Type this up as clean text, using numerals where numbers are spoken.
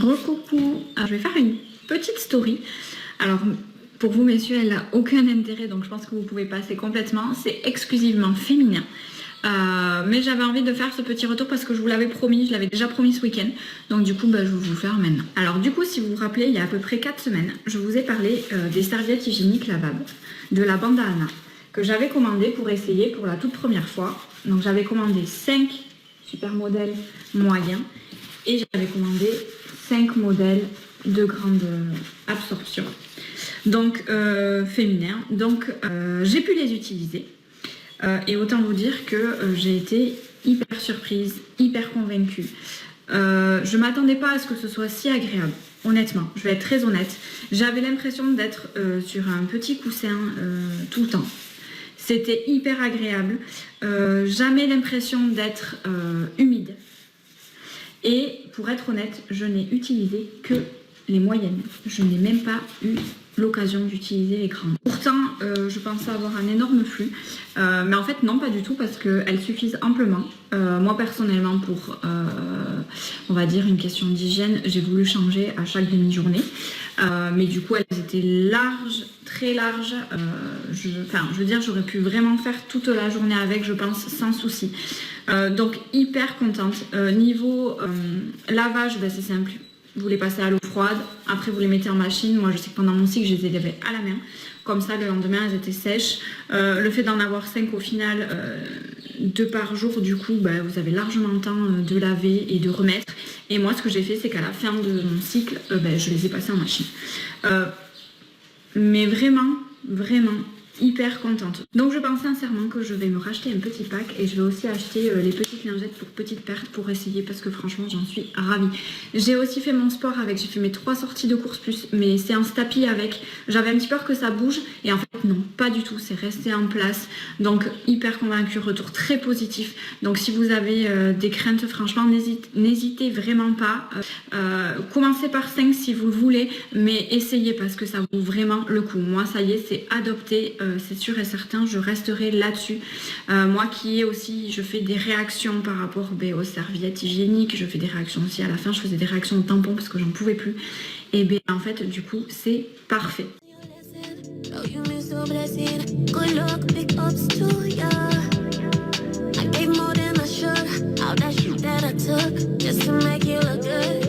Recoucou, alors je vais faire une petite story. Alors pour vous messieurs, elle n'a aucun intérêt, donc je pense que vous pouvez passer complètement. C'est exclusivement féminin. Mais j'avais envie de faire ce petit retour parce que je vous l'avais promis, je l'avais déjà promis ce week-end. Donc du coup, je vais vous le faire maintenant. Alors du coup, si vous vous rappelez, il y a à peu près 4 semaines, je vous ai parlé des serviettes hygiéniques lavables de la Bandana que j'avais commandé pour essayer pour la toute première fois. Donc j'avais commandé 5 super modèles moyens et j'avais commandé 5 modèles de grande absorption, donc féminin. Donc j'ai pu les utiliser et autant vous dire que j'ai été hyper surprise, hyper convaincue. Je m'attendais pas à ce que ce soit si agréable. Honnêtement, je vais être très honnête. J'avais l'impression d'être sur un petit coussin tout le temps. C'était hyper agréable. Jamais l'impression d'être humide. Et pour être honnête, je n'ai utilisé que les moyennes. Je n'ai même pas eu l'occasion d'utiliser les grandes. Pourtant, je pensais avoir un énorme flux. Mais en fait, non, pas du tout, parce qu'elles suffisent amplement. Moi, personnellement, pour, on va dire, une question d'hygiène, j'ai voulu changer à chaque demi-journée. Mais du coup, elles étaient larges, très larges. Je veux dire, j'aurais pu vraiment faire toute la journée avec, je pense, sans souci. Donc, hyper contente. Niveau lavage, c'est simple. Vous les passez à l'eau froide, après vous les mettez en machine. Moi je sais que pendant mon cycle je les ai lavées à la main, comme ça le lendemain elles étaient sèches. Le fait d'en avoir 5 au final, 2 par jour, du coup vous avez largement le temps de laver et de remettre. Et moi ce que j'ai fait, c'est qu'à la fin de mon cycle, je les ai passées en machine. Mais vraiment hyper contente. Donc je pense sincèrement que je vais me racheter un petit pack et je vais aussi acheter les petites lingettes pour petites pertes pour essayer, parce que franchement j'en suis ravie. J'ai aussi fait mon sport avec, j'ai fait mes 3 sorties de course plus mes séances tapis avec. J'avais un petit peur que ça bouge et en fait non, pas du tout, c'est resté en place. Donc hyper convaincue, retour très positif. Donc si vous avez des craintes, franchement n'hésitez vraiment pas. Commencez par 5 si vous le voulez, mais essayez parce que ça vaut vraiment le coup. Moi ça y est, c'est adopté. C'est sûr et certain, je resterai là-dessus. Moi qui aussi, je fais des réactions par rapport aux serviettes hygiéniques, je fais des réactions aussi à la fin, je faisais des réactions au tampon parce que j'en pouvais plus. Et en fait, du coup, c'est parfait. Just to make you look good.